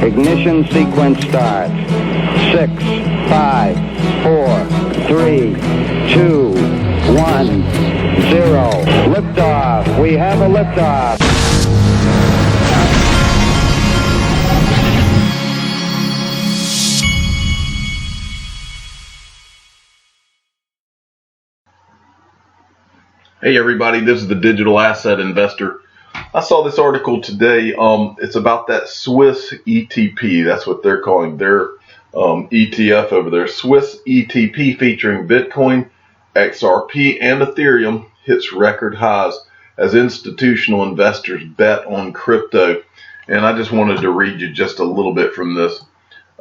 Ignition sequence starts. 6, 5, 4, 3, 2, 1, 0. Liftoff. We have a liftoff. Hey everybody, this is the Digital Asset Investor. I saw this article today. It's about that Swiss ETP. That's what they're calling their ETF over there. Swiss ETP featuring Bitcoin, XRP, and Ethereum hits record highs as institutional investors bet on crypto. And I just wanted to read you just a little bit from this.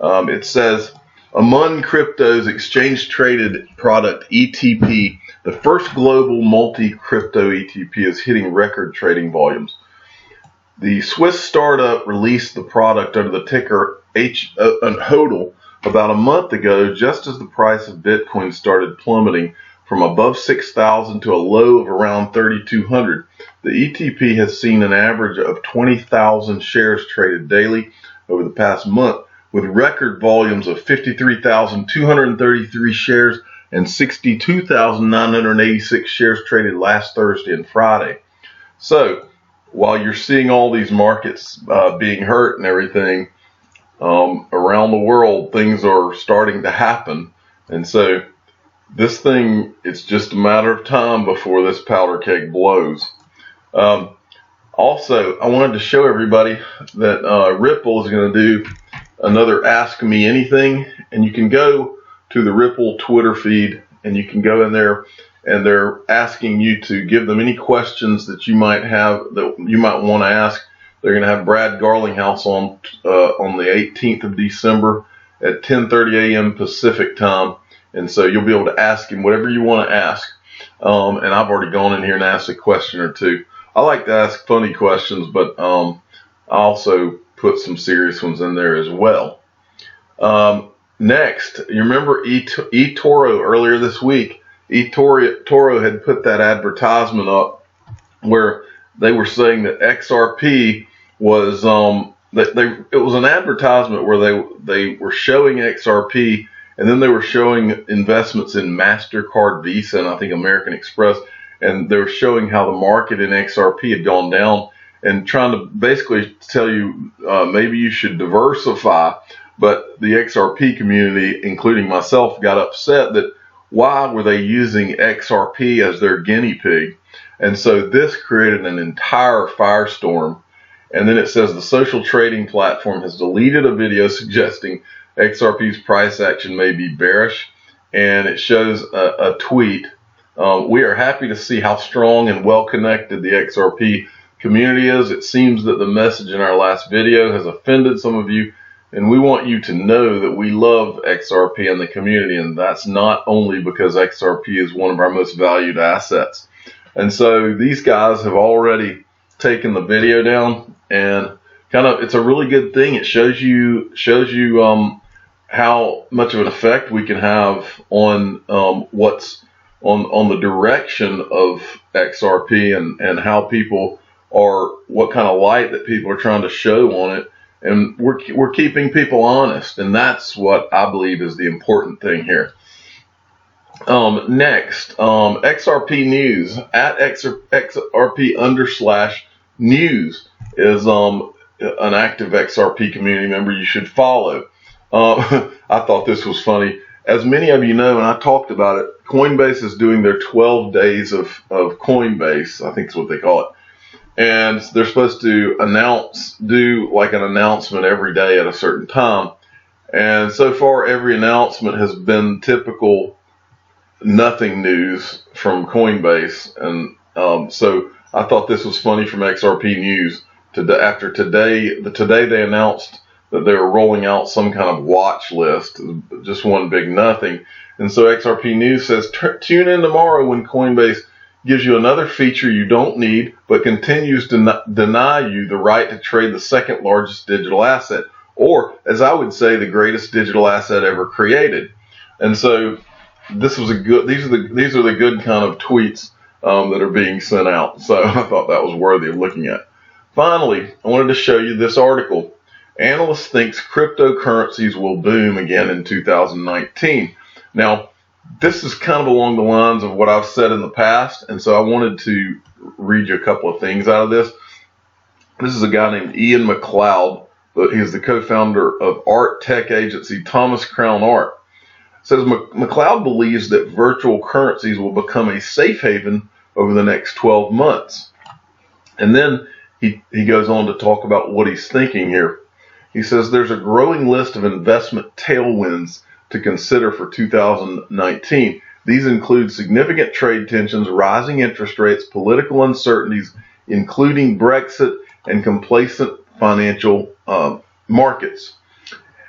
It says, among crypto's exchange-traded product ETP, the first global multi-crypto ETP is hitting record trading volumes. The Swiss startup released the product under the ticker HODL about a month ago, just as the price of Bitcoin started plummeting from above 6,000 to a low of around 3,200. The ETP has seen an average of 20,000 shares traded daily over the past month, with record volumes of 53,233 shares and 62,986 shares traded last Thursday and Friday. So, while you're seeing all these markets being hurt and everything around the world, things are starting to happen. And so, this thing, it's just a matter of time before this powder keg blows. Also, I wanted to show everybody that Ripple is going to do another Ask Me Anything, and you can go to the Ripple Twitter feed and you can go in there and they're asking you to give them any questions that you might have, that you might want to ask. They're going to have Brad Garlinghouse on the 18th of December at 10:30 a.m. Pacific time, and so you'll be able to ask him whatever you want to ask. And I've already gone in here and asked a question or two. I like to ask funny questions, but I also put some serious ones in there as well. Next, you remember eToro earlier this week? eToro had put that advertisement up where they were saying that XRP was it was an advertisement where they were showing XRP, and then they were showing investments in MasterCard, Visa, and I think American Express, and they were showing how the market in XRP had gone down and trying to basically tell you maybe you should diversify. But the XRP community, including myself, got upset that why were they using XRP as their guinea pig? And so this created an entire firestorm. And then it says the social trading platform has deleted a video suggesting XRP's price action may be bearish. And it shows a tweet. We are happy to see how strong and well connected the XRP community is. It seems that the message in our last video has offended some of you, and we want you to know that we love XRP and the community, and that's not only because XRP is one of our most valued assets. And so these guys have already taken the video down, and it's a really good thing. It shows you how much of an effect we can have on what's on the direction of XRP and how people are, what kind of light that people are trying to show on it. And we're keeping people honest, and that's what I believe is the important thing here. Next, XRP News at XRP_news is an active XRP community member you should follow. I thought this was funny. As many of you know, and I talked about it, Coinbase is doing their 12 days of Coinbase, I think is what they call it. And they're supposed to do like an announcement every day at a certain time. And so far, every announcement has been typical nothing news from Coinbase. And so I thought this was funny from XRP News. Today they announced that they were rolling out some kind of watch list, just one big nothing. And so XRP News says, tune in tomorrow when Coinbase gives you another feature you don't need, but continues to deny you the right to trade the second largest digital asset, or as I would say, the greatest digital asset ever created. And so this was these are the good kind of tweets that are being sent out. So I thought that was worthy of looking at. Finally, I wanted to show you this article. Analyst thinks cryptocurrencies will boom again in 2019. Now, this is kind of along the lines of what I've said in the past, and so I wanted to read you a couple of things out of this. This is a guy named Ian McLeod. He's the co-founder of art tech agency Thomas Crown Art. It says McLeod believes that virtual currencies will become a safe haven over the next 12 months. And then he goes on to talk about what he's thinking here. He says there's a growing list of investment tailwinds to consider for 2019. These include significant trade tensions, rising interest rates, political uncertainties, including Brexit, and complacent financial markets.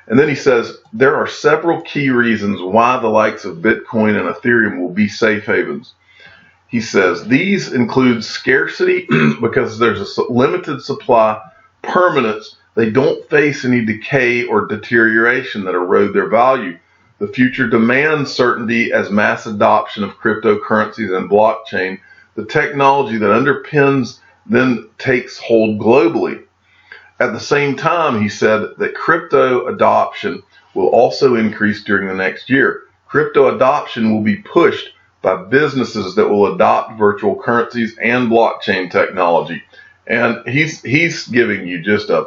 And then he says there are several key reasons why the likes of Bitcoin and Ethereum will be safe havens. He says these include scarcity because there's a limited supply, permanence, they don't face any decay or deterioration that erode their value. The future demands certainty as mass adoption of cryptocurrencies and blockchain. The technology that underpins then takes hold globally. At the same time, he said that crypto adoption will also increase during the next year. Crypto adoption will be pushed by businesses that will adopt virtual currencies and blockchain technology. And he's giving you just a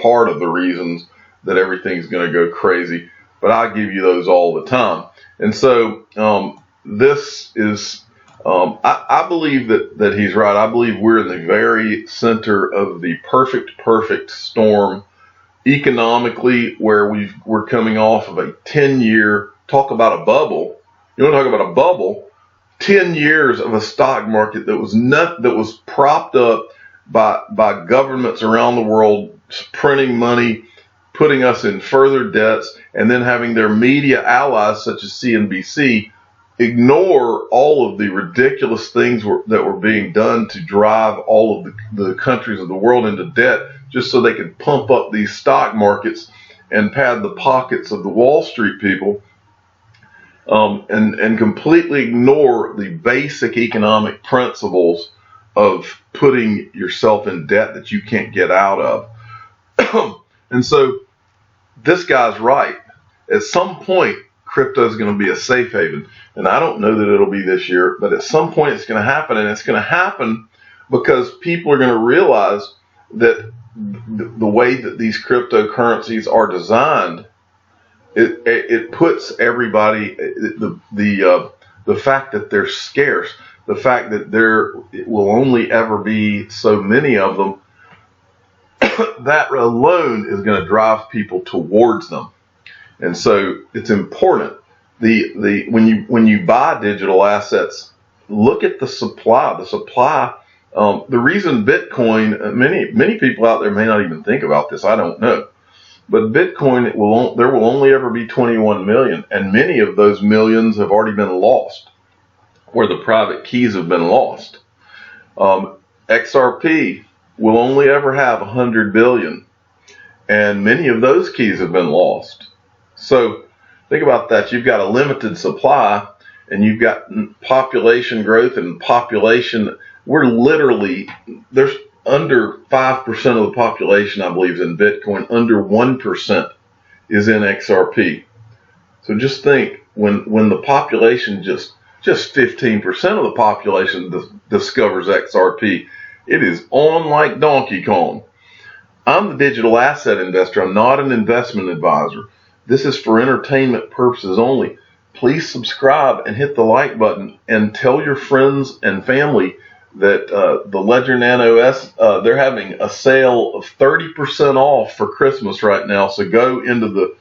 part of the reasons that everything's going to go crazy. But I give you those all the time. And so this is, I believe that he's right. I believe we're in the very center of the perfect storm economically, where we're coming off of a 10-year, talk about a bubble. You want to talk about a bubble? 10 years of a stock market that was propped up by governments around the world printing money, putting us in further debts, and then having their media allies such as CNBC ignore all of the ridiculous things that were being done to drive all of the countries of the world into debt just so they could pump up these stock markets and pad the pockets of the Wall Street people. And completely ignore the basic economic principles of putting yourself in debt that you can't get out of. And so this guy's right. At some point, crypto is going to be a safe haven. And I don't know that it'll be this year, but at some point it's going to happen. And it's going to happen because people are going to realize that the way that these cryptocurrencies are designed, it puts everybody, the fact that they're scarce, the fact that there will only ever be so many of them, that alone is going to drive people towards them. And so it's important. When you buy digital assets, look at the supply. The supply. The reason Bitcoin, many people out there may not even think about this. I don't know. But Bitcoin, there will only ever be 21 million, and many of those millions have already been lost, where the private keys have been lost. XRP will only ever have 100 billion, and many of those keys have been lost. So think about that. You've got a limited supply, and you've got population growth and population. There's under 5% of the population, I believe, is in Bitcoin. Under 1% is in XRP. So just think, when the population, just 15% of the population discovers XRP, it is on like Donkey Kong. I'm the digital asset investor. I'm not an investment advisor. This is for entertainment purposes only. Please subscribe and hit the like button, and tell your friends and family that the Ledger Nano S, they're having a sale of 30% off for Christmas right now. So go into the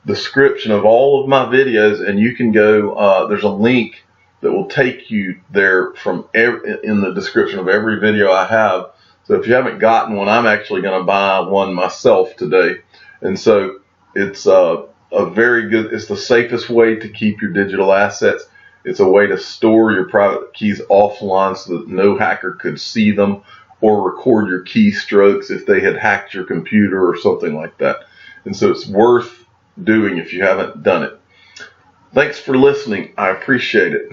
description of all of my videos, and you can go, there's a link that will take you there in the description of every video I have. So if you haven't gotten one, I'm actually going to buy one myself today. And so it's it's the safest way to keep your digital assets. It's a way to store your private keys offline so that no hacker could see them or record your keystrokes if they had hacked your computer or something like that. And so it's worth doing if you haven't done it. Thanks for listening. I appreciate it.